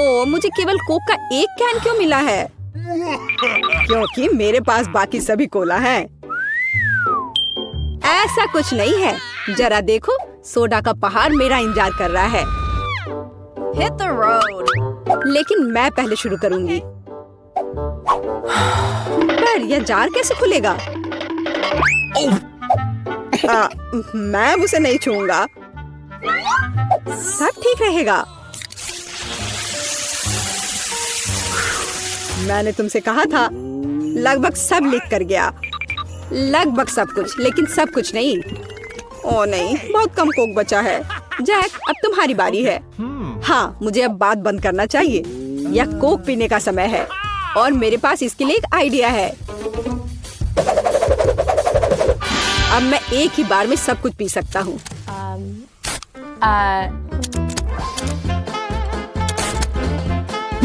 ओ, मुझे केवल कोक का एक कैन क्यों मिला है? क्योंकि मेरे पास बाकी सभी कोला हैं। ऐसा कुछ नहीं है, जरा देखो, सोडा का पहाड़ मेरा इंतजार कर रहा है। Hit the road। लेकिन मैं पहले शुरू करूंगी। पर यह जार कैसे खुलेगा? मैं उसे नहीं छूऊंगा। सब ठीक रहेगा। मैंने तुमसे कहा था, लगभग सब लीक कर गया। लगभग सब कुछ, लेकिन सब कुछ नहीं। ओ नहीं, बहुत कम कोक बचा है। जैक, अब तुम्हारी बारी है। हाँ, मुझे अब बात बंद करना चाहिए। यह कोक पीने का समय है और मेरे पास इसके लिए एक आइडिया है। अब मैं एक ही बार में सब कुछ पी सकता हूँ।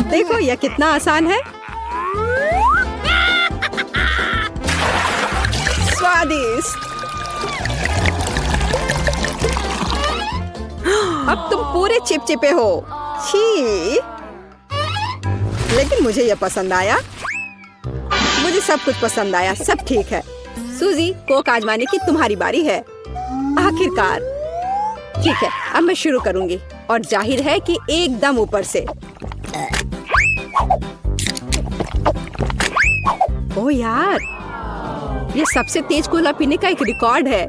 देखो, यह कितना आसान है। स्वादिष्ट। अब तुम पूरे चिपचिपे हो। छी। लेकिन मुझे यह पसंद आया। मुझे सब कुछ पसंद आया। सब ठीक है। सूजी, कोक आजमाने की तुम्हारी बारी है। आखिरकार। ठीक है, अब मैं शुरू करूंगी और जाहिर है कि एकदम ऊपर से। ओह यार, ये सबसे तेज कोला पीने का एक रिकॉर्ड है।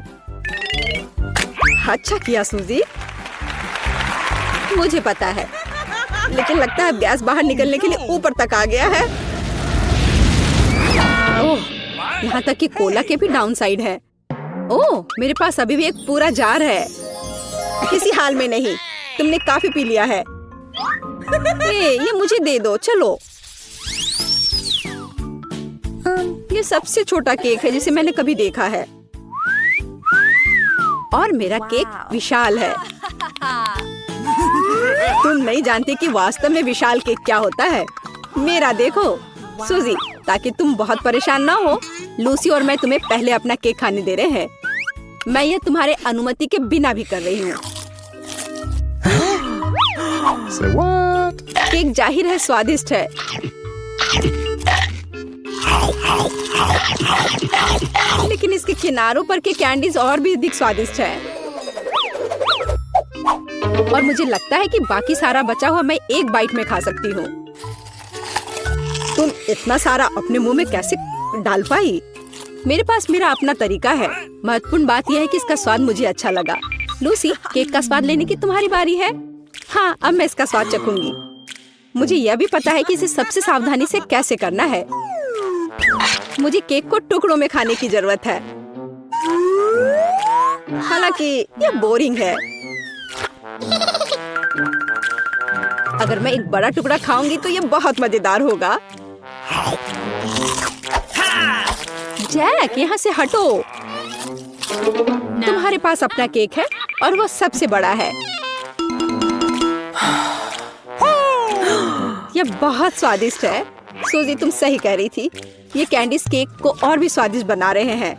अच्छा किया सूजी। मुझे पता है, लेकिन लगता है गैस बाहर निकलने के लिए ऊपर तक आ गया है। ओह, यहाँ तक कि कोला के भी डाउन साइड है। ओह, मेरे पास अभी भी एक पूरा जार है। किसी हाल में नहीं, तुमने काफी पी लिया है। ये मुझे दे दो, चलो। ये सबसे छोटा केक है जिसे मैंने कभी देखा है और मेरा केक विशाल है। तुम नहीं जानते कि वास्तव में विशाल केक क्या होता है। मेरा देखो सूजी, ताकि तुम बहुत परेशान ना हो, लूसी और मैं तुम्हें पहले अपना केक खाने दे रहे हैं। मैं ये तुम्हारे अनुमति के बिना भी कर रही हूँ। केक जाहिर है स्वादिष्ट है, लेकिन इसके किनारों पर के कैंडीज और भी अधिक स्वादिष्ट है। और मुझे लगता है कि बाकी सारा बचा हुआ मैं एक बाइट में खा सकती हूँ। तुम इतना सारा अपने मुंह में कैसे डाल पाई? मेरे पास मेरा अपना तरीका है। महत्वपूर्ण बात यह है कि इसका स्वाद मुझे अच्छा लगा। लूसी, केक का स्वाद लेने की तुम्हारी बारी है। हाँ, अब मैं इसका स्वाद चखूंगी। मुझे यह भी पता है कि इसे सबसे सावधानी से कैसे करना है। मुझे केक को टुकड़ों में खाने की जरूरत है। हालांकि यह बोरिंग है। अगर मैं एक बड़ा टुकड़ा खाऊंगी तो यह बहुत मजेदार होगा। जैक, यहाँ से हटो। तुम्हारे पास अपना केक है और वो सबसे बड़ा है। यह बहुत स्वादिष्ट है। सूजी, तुम सही कह रही थी। ये कैंडीज केक को और भी स्वादिष्ट बना रहे हैं।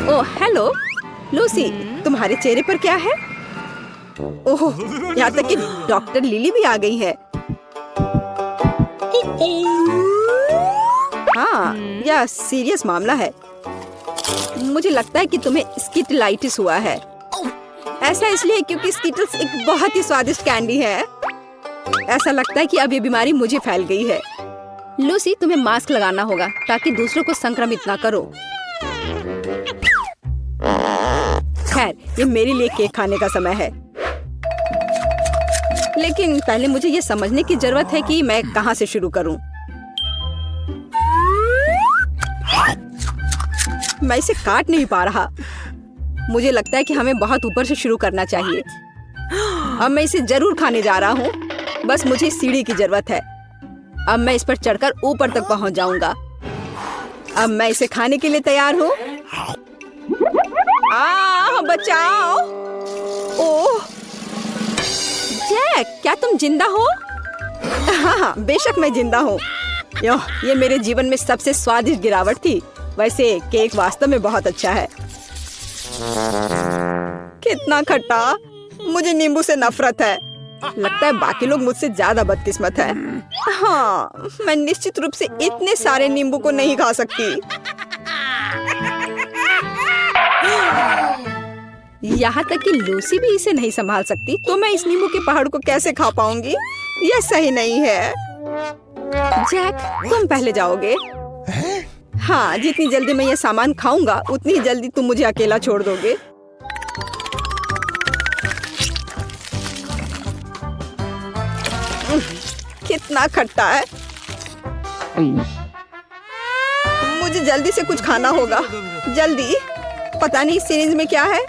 ओह हेलो लूसी, तुम्हारे चेहरे पर क्या है? ओह, यहाँ तक कि डॉक्टर लिली भी आ गई है। हाँ, यह सीरियस मामला है। मुझे लगता है कि तुम्हें स्किटलाइटिस हुआ है। ऐसा इसलिए क्योंकि स्किटल्स एक बहुत ही स्वादिष्ट कैंडी है। ऐसा लगता है कि अब ये बीमारी मुझे फैल गई है। लूसी, तुम्हें मास्क लगाना होगा ताकि दूसरों को संक्रमित ना करो। खैर, ये मेरे लिए केक खाने का समय है। लेकिन पहले मुझे ये समझने की जरूरत है कि मैं कहाँ से शुरू करूं। मैं इसे काट नहीं पा रहा। मुझे लगता है कि हमें बहुत ऊपर से शुरू करना चाहिए। अब मैं इसे जरूर खाने जा रहा हूँ। बस मुझे सीढ़ी की जरूरत है। अब मैं इस पर चढ़कर ऊपर तक पहुँच जाऊंगा। अब मैं इसे खाने के लिए तैयार हूँ। बचाओ! ओह जैक, क्या तुम जिंदा हो? हाँ, बेशक मैं जिंदा हूँ। ये मेरे जीवन में सबसे स्वादिष्ट गिरावट थी। वैसे केक वास्तव में बहुत अच्छा है। कितना खट्टा! मुझे नींबू से नफरत है। लगता है बाकी लोग मुझसे ज्यादा बदकिस्मत है। हाँ, मैं निश्चित रूप से इतने सारे नींबू को नहीं खा सकती। यहाँ तक कि लूसी भी इसे नहीं संभाल सकती, तो मैं इस नींबू के पहाड़ को कैसे खा पाऊंगी? यह सही नहीं है। जैक, तुम पहले जाओगे। हाँ, जितनी जल्दी मैं ये सामान खाऊंगा उतनी ही जल्दी तुम मुझे अकेला छोड़ दोगे। कितना खट्टा है। मुझे जल्दी से कुछ खाना होगा, जल्दी। पता नहीं इस सिरिंज में क्या है।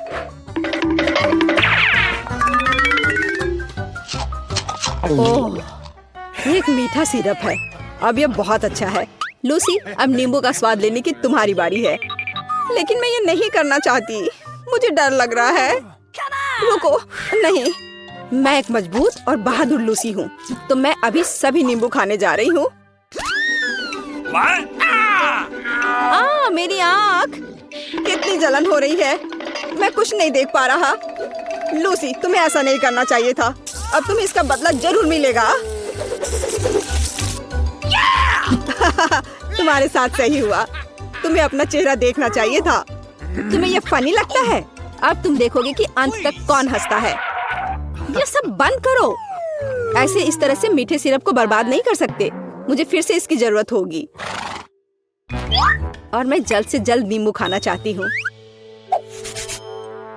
ओह, एक मीठा सिरप है। अब यह बहुत अच्छा है। लूसी, अब नींबू का स्वाद लेने की तुम्हारी बारी है। लेकिन मैं ये नहीं करना चाहती, मुझे डर लग रहा है। रुको, नहीं, मैं एक मजबूत और बहादुर लूसी हूँ, तो मैं अभी सभी नींबू खाने जा रही हूँ। मेरी आँख, कितनी जलन हो रही है। मैं कुछ नहीं देख पा रहा। लूसी, तुम्हें ऐसा नहीं करना चाहिए था। अब तुम्हें इसका बदला जरूर मिलेगा। तुम्हारे साथ सही हुआ। तुम्हें अपना चेहरा देखना चाहिए था। तुम्हें यह फनी लगता है? अब तुम देखोगे कि अंत तक कौन हंसता है। ये सब बंद करो। ऐसे इस तरह से मीठे सिरप को बर्बाद नहीं कर सकते। मुझे फिर से इसकी जरूरत होगी और मैं जल्द से जल्द नींबू खाना चाहती हूँ।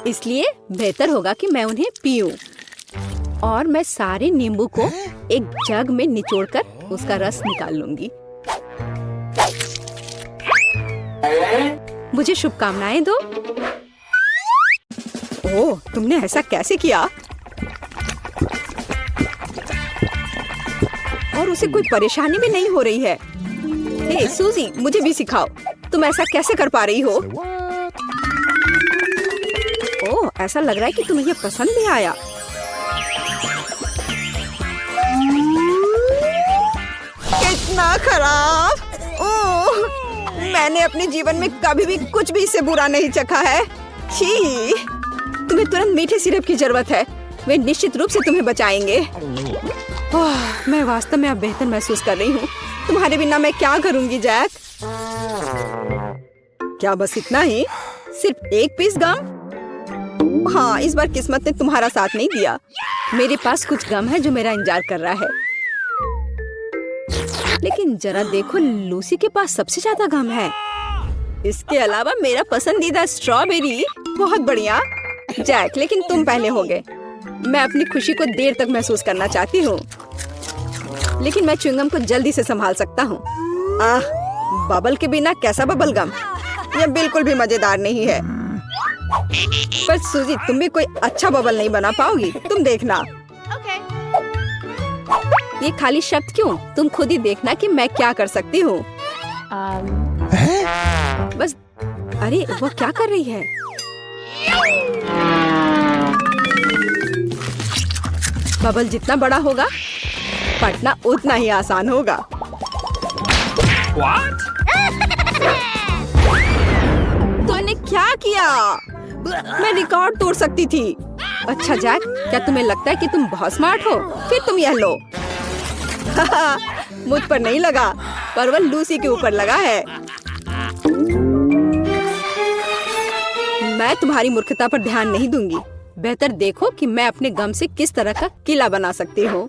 इसलिए बेहतर होगा कि मैं उन्हें पीऊं। और मैं सारे नींबू को एक जग में निचोड़कर उसका रस निकाल लूंगी। मुझे शुभकामनाएं दो। ओह, तुमने ऐसा कैसे किया? और उसे कोई परेशानी भी नहीं हो रही है। हे सूजी, मुझे भी सिखाओ। तुम ऐसा कैसे कर पा रही हो? ओह, ऐसा लग रहा है कि तुम्हें यह पसंद भी आया। कितना खराब। ओह, मैंने अपने जीवन में कभी भी कुछ भी इससे बुरा नहीं चखा है। छी, तुम्हें तुरंत मीठे सिरप की जरूरत है। वे निश्चित रूप से तुम्हें बचाएंगे। ओह, मैं वास्तव में अब बेहतर महसूस कर रही हूँ। तुम्हारे बिना मैं क्या करूँगी जैक? क्या बस इतना ही? सिर्फ एक पीस गम? हाँ, इस बार किस्मत ने तुम्हारा साथ नहीं दिया। मेरे पास कुछ गम है जो मेरा इंतजार कर रहा है। लेकिन जरा देखो, लूसी के पास सबसे ज्यादा गम है। इसके अलावा मेरा पसंदीदा स्ट्रॉबेरी। बहुत बढ़िया जैक, लेकिन तुम पहले हो गए। मैं अपनी खुशी को देर तक महसूस करना चाहती हूँ, लेकिन मैं च्युइंगम को जल्दी से संभाल सकता हूँ। बबल के बिना कैसा बबल गम? यह बिल्कुल भी मजेदार नहीं है। पर सूजी, तुम भी कोई अच्छा बबल नहीं बना पाओगी। तुम देखना। ये खाली शब्द क्यों? तुम खुद ही देखना कि मैं क्या कर सकती हूँ। बस। अरे, वो क्या कर रही है? बबल जितना बड़ा होगा, फटना उतना ही आसान होगा। तुमने क्या किया? मैं रिकॉर्ड तोड़ सकती थी। अच्छा जैक, क्या तुम्हें लगता है कि तुम बहुत स्मार्ट हो? फिर तुम यह लो। मुझ पर नहीं लगा, पर वह लूसी के ऊपर लगा है। मैं तुम्हारी मूर्खता पर ध्यान नहीं दूंगी। बेहतर देखो कि मैं अपने गम से किस तरह का किला बना सकती हूँ।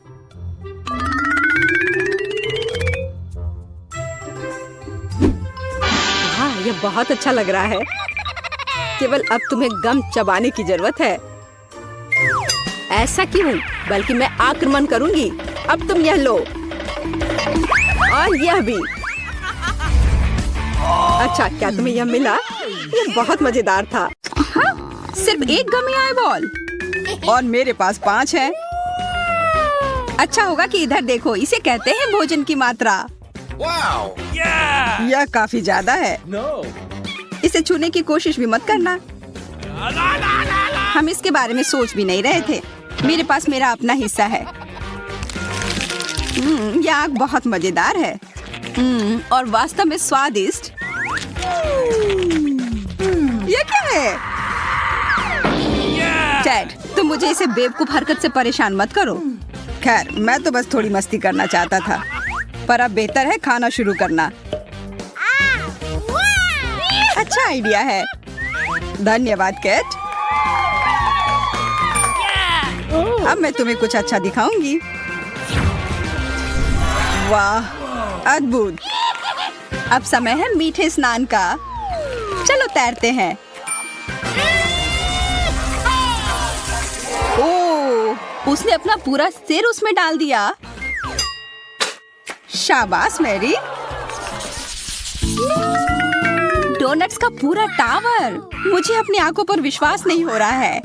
हाँ, यह बहुत अच्छा लग रहा है। केवल अब तुम्हें गम चबाने की जरूरत है। ऐसा क्यों? बल्कि मैं आक्रमण करूंगी। अब तुम यह लो और यह भी। अच्छा, क्या तुम्हें यह मिला? यह बहुत मजेदार था। हाँ, सिर्फ एक गमी आई बॉल और मेरे पास 5 है। अच्छा होगा कि इधर देखो। इसे कहते हैं भोजन की मात्रा। यह काफी ज्यादा है। इसे छूने की कोशिश भी मत करना। हम इसके बारे में सोच भी नहीं रहे थे। मेरे पास मेरा अपना हिस्सा है। यह आग बहुत मजेदार है और वास्तव में स्वादिष्ट। यह क्या है? टेड, तुम मुझे इसे बेवकूफ हरकत से परेशान मत करो। खैर, मैं तो बस थोड़ी मस्ती करना चाहता था, पर अब बेहतर है खाना शुरू करना। अच्छा आइडिया है। धन्यवाद कैट। अब मैं तुम्हें कुछ अच्छा दिखाऊंगी। वाह, अद्भुत। अब समय है मीठे स्नान का। चलो तैरते हैं। ओह, उसने अपना पूरा सिर उसमें डाल दिया। शाबाश मैरी। डोनट्स का पूरा टावर। मुझे अपनी आंखों पर विश्वास नहीं हो रहा है।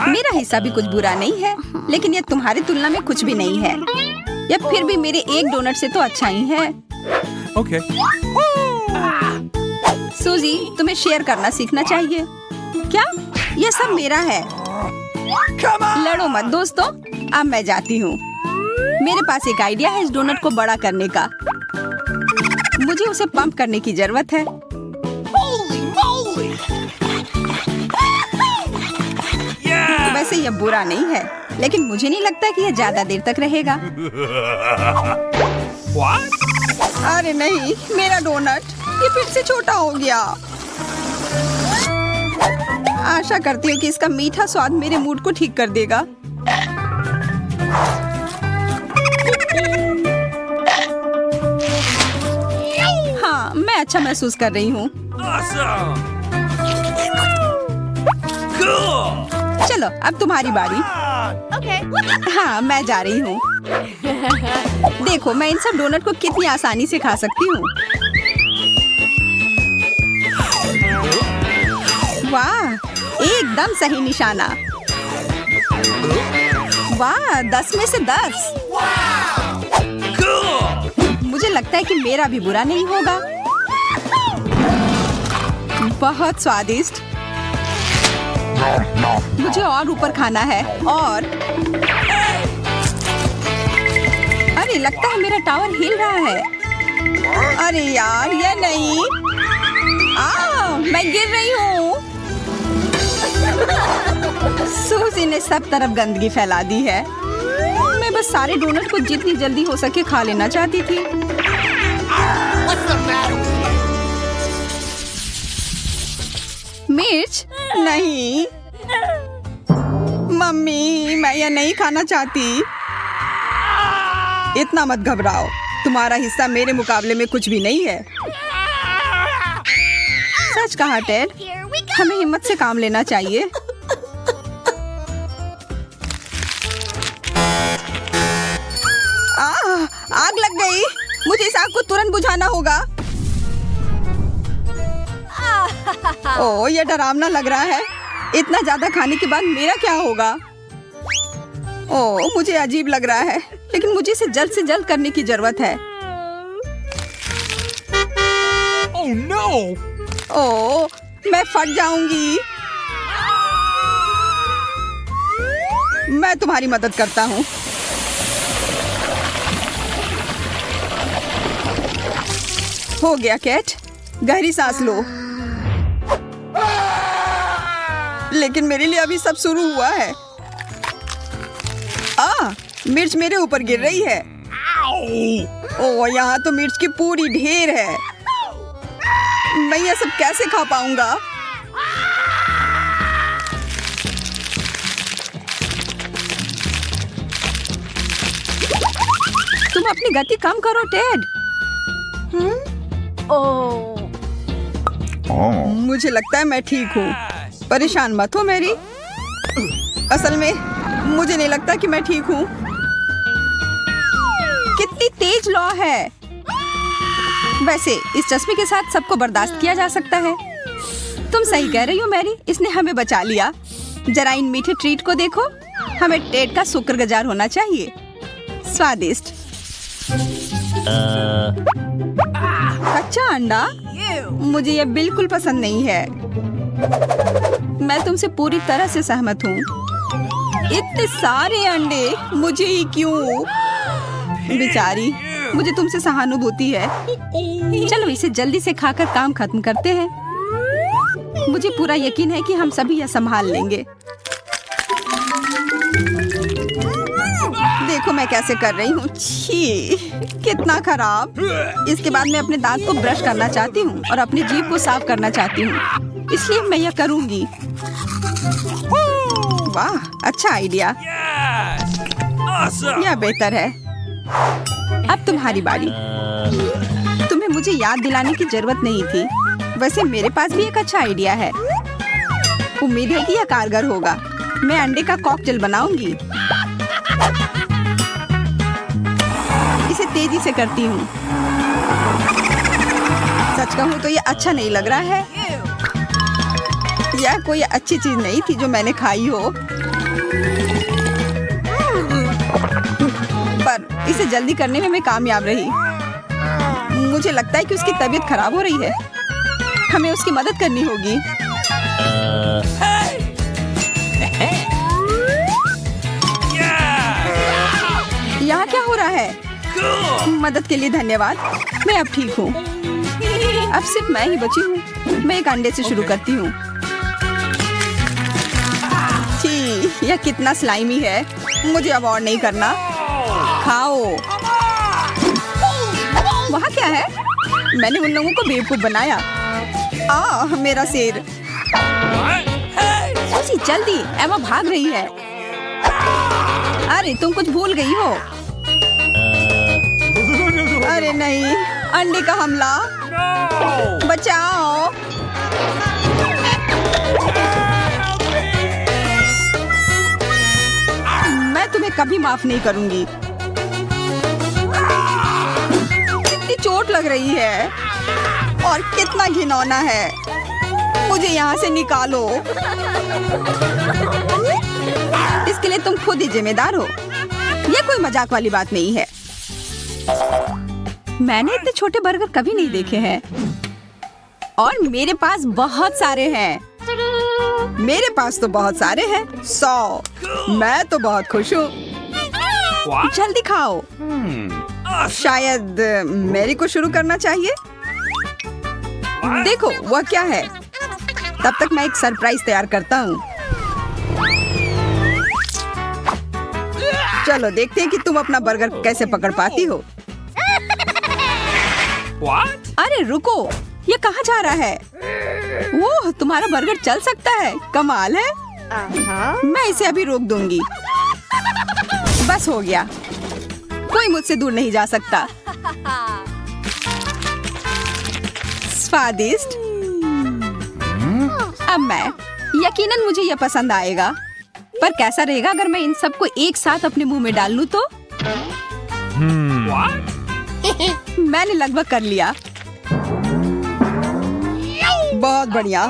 मेरा हिस्सा भी कुछ बुरा नहीं है, लेकिन यह तुम्हारी तुलना में कुछ भी नहीं है। यह फिर भी मेरे एक डोनट से तो अच्छा ही है। Okay. सूजी, तुम्हें शेयर करना सीखना चाहिए। क्या? यह सब मेरा है। लड़ो मत दोस्तों। अब मैं जाती हूँ। मेरे पास एक आइडिया है इस डोनट को बड़ा करने का। मुझे उसे पंप करने की जरूरत है। वैसे यह बुरा नहीं है, लेकिन मुझे नहीं लगता कि यह ज्यादा देर तक रहेगा। अरे नहीं, मेरा डोनट ये फिर से छोटा हो गया। आशा करती हूँ कि इसका मीठा स्वाद मेरे मूड को ठीक कर देगा। हाँ, मैं अच्छा महसूस कर रही हूँ। चलो, अब तुम्हारी बारी। हाँ, मैं जा रही हूँ। देखो, मैं इन सब डोनट को कितनी आसानी से खा सकती हूँ। वाह, एकदम सही निशाना। वाह, 10 में से 10। मुझे लगता है कि मेरा भी बुरा नहीं होगा। बहुत स्वादिष्ट। मुझे और ऊपर खाना है। और अरे, लगता है मेरा टावर हिल रहा है। अरे यार, ये नहीं। मैं गिर रही हूँ। सूजी ने सब तरफ गंदगी फैला दी है। मैं बस सारे डोनट को जितनी जल्दी हो सके खा लेना चाहती थी। मिर्च नहीं। मम्मी, मैं यह नहीं खाना चाहती। इतना मत घबराओ, तुम्हारा हिस्सा मेरे मुकाबले में कुछ भी नहीं है। सच कहा टेड, हमें हिम्मत से काम लेना चाहिए। आग लग गई। मुझे इस आग को तुरंत बुझाना होगा। ओह, यह डरावना लग रहा है। इतना ज्यादा खाने के बाद मेरा क्या होगा? ओह, मुझे अजीब लग रहा है, लेकिन मुझे इसे जल्द से जल्द करने की जरूरत है। Oh no! ओह, मैं फट जाऊंगी। मैं तुम्हारी मदद करता हूँ। हो गया कैट, गहरी सांस लो। लेकिन मेरे लिए अभी सब शुरू हुआ है। मिर्च मेरे ऊपर गिर रही है। ओह, यहाँ तो मिर्च की पूरी ढेर है। मैं ये सब कैसे खा पाऊंगा? तुम अपनी गति कम करो टेड। मुझे लगता है मैं ठीक हूँ। परेशान मत हो मैरी। असल में मुझे नहीं लगता कि मैं ठीक हूँ। कितनी तेज लौ है। वैसे इस चश्मे के साथ सबको बर्दाश्त किया जा सकता है। तुम सही कह रही हो मैरी, इसने हमें बचा लिया। जरा इन मीठे ट्रीट को देखो। हमें टेड का शुक्रगुजार होना चाहिए। स्वादिष्ट। कच्चा अंडा? मुझे ये बिल्कुल पसंद नहीं है। मैं तुमसे पूरी तरह से सहमत हूँ। इतने सारे अंडे, मुझे ही क्यों? बेचारी, मुझे तुमसे सहानुभूति है। चलो इसे जल्दी से खाकर काम खत्म करते हैं। मुझे पूरा यकीन है कि हम सभी यह संभाल लेंगे। देखो मैं कैसे कर रही हूँ? छी, कितना खराब। इसके बाद मैं अपने दांत को ब्रश करना चाहती हूँ और अपनी जीभ को साफ करना चाहती हूँ, इसलिए मैं यह करूँगी। वाह, अच्छा आइडिया। Awesome. यह बेहतर है। अब तुम्हारी बारी। तुम्हें मुझे याद दिलाने की जरूरत नहीं थी। वैसे मेरे पास भी एक अच्छा आइडिया है। उम्मीद है कि यह कारगर होगा। मैं अंडे का कॉकटेल बनाऊंगी। इसे तेजी से करती हूँ। सच कहूँ तो यह अच्छा नहीं लग रहा है। यह कोई अच्छी चीज नहीं थी जो मैंने खाई हो, पर इसे जल्दी करने में मैं कामयाब रही। मुझे लगता है कि उसकी तबीयत खराब हो रही है। हमें उसकी मदद करनी होगी। यहाँ क्या हो रहा है? मदद के लिए धन्यवाद। मैं अब ठीक हूँ। अब सिर्फ मैं ही बची हूँ। मैं एक अंडे से शुरू करती हूँ। छी, यह कितना स्लाइमी है। मुझे अब और नहीं करना। खाओ। वहाँ क्या है? मैंने उन लोगों को बेवकूफ बनाया। मेरा सिर। सुसी, जल्दी, एमा भाग रही है। अरे तुम कुछ भूल गई हो। अरे नहीं, अंडे का हमला। बचाओ। मैं तुम्हें कभी माफ नहीं करूंगी। कितनी चोट लग रही है और कितना घिनौना है। मुझे यहाँ से निकालो। इसके लिए तुम खुद ही जिम्मेदार हो। यह कोई मजाक वाली बात नहीं है। मैंने इतने छोटे बर्गर कभी नहीं देखे हैं और मेरे पास बहुत सारे हैं। मेरे पास तो बहुत सारे हैं, 100। मैं तो बहुत खुश हूँ। जल्दी खाओ। शायद मेरी को शुरू करना चाहिए। देखो वह क्या है। तब तक मैं एक सरप्राइज तैयार करता हूँ। चलो देखते हैं कि तुम अपना बर्गर कैसे पकड़ पाती हो। What? अरे रुको, ये कहाँ जा रहा है? ओह, तुम्हारा बर्गर चल सकता है। कमाल है। मैं इसे अभी रोक दूंगी। बस हो गया। कोई मुझसे दूर नहीं जा सकता। स्वादिष्ट। अब मैं यकीनन मुझे यह पसंद आएगा, पर कैसा रहेगा अगर मैं इन सबको एक साथ अपने मुंह में डाल लूं तो? मैंने लगभग कर लिया। बहुत बढ़िया,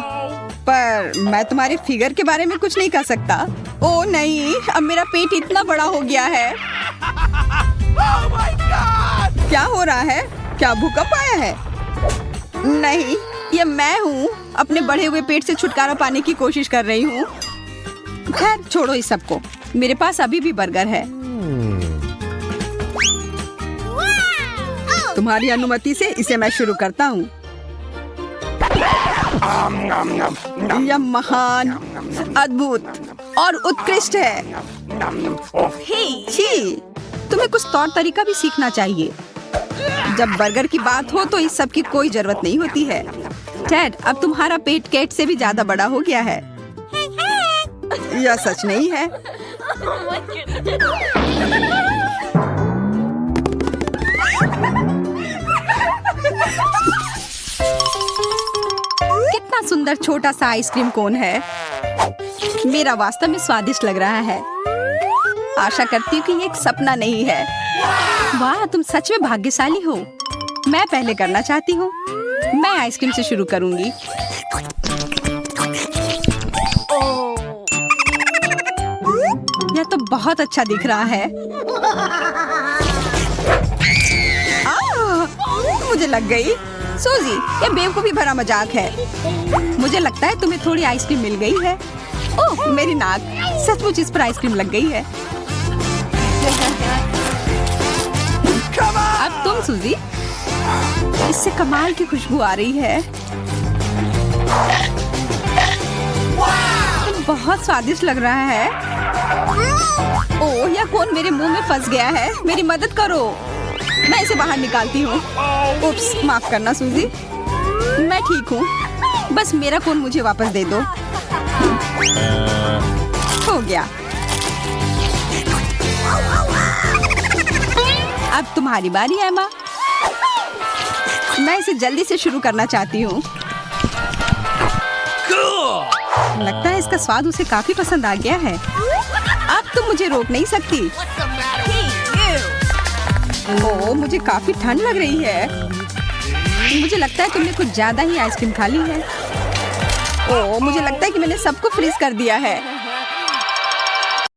पर मैं तुम्हारे फिगर के बारे में कुछ नहीं कर सकता। ओह नहीं, अब मेरा पेट इतना बड़ा हो गया है। Oh my God! क्या हो रहा है? क्या भूकंप आया है? नहीं, ये मैं हूँ। अपने बढ़े हुए पेट से छुटकारा पाने की कोशिश कर रही हूँ। खैर छोड़ो इस सबको। मेरे पास अभी भी बर्गर है। तुम्हारी अनुमति से इसे मैं शुरू करता हूँ। यह महान, अद्भुत और उत्कृष्ट है। छी, तुम्हें कुछ तौर तरीका भी सीखना चाहिए। जब बर्गर की बात हो तो इस सब की कोई जरूरत नहीं होती है। टेड, अब तुम्हारा पेट केट से भी ज्यादा बड़ा हो गया है। यह सच नहीं है। कितना सुंदर छोटा सा आइसक्रीम कोन है। मेरा वास्तव में स्वादिष्ट लग रहा है। आशा करती हूँ कि ये एक सपना नहीं है। वाह, तुम सच में भाग्यशाली हो। मैं पहले करना चाहती हूँ। मैं आइसक्रीम से शुरू करूंगी। यह तो बहुत अच्छा दिख रहा है। मुझे लग गई। सूजी, ये बेवकूफी भरा मजाक है। मुझे लगता है तुम्हें थोड़ी आइसक्रीम मिल गई है। ओह, मेरी नाक। सचमुच इस पर आइसक्रीम लग गई है। अब तुम सूजी। इससे कमाल की खुशबू आ रही है। बहुत स्वादिष्ट लग रहा है। ओह, यह कौन मेरे मुंह में फंस गया है? मेरी मदद करो, मैं इसे बाहर निकालती हूँ। उप्स, माफ करना सूजी, मैं ठीक हूँ। बस मेरा कोन मुझे वापस दे दो। हो गया। अब तुम्हारी बारी एमा। मैं इसे जल्दी से शुरू करना चाहती हूँ। लगता है इसका स्वाद उसे काफी पसंद आ गया है। अब तुम मुझे रोक नहीं सकती। ओह, मुझे काफी ठंड लग रही है। मुझे लगता है तुमने कुछ ज्यादा ही आइसक्रीम खा ली है। ओह, मुझे लगता है कि मैंने सबको फ्रीज कर दिया है।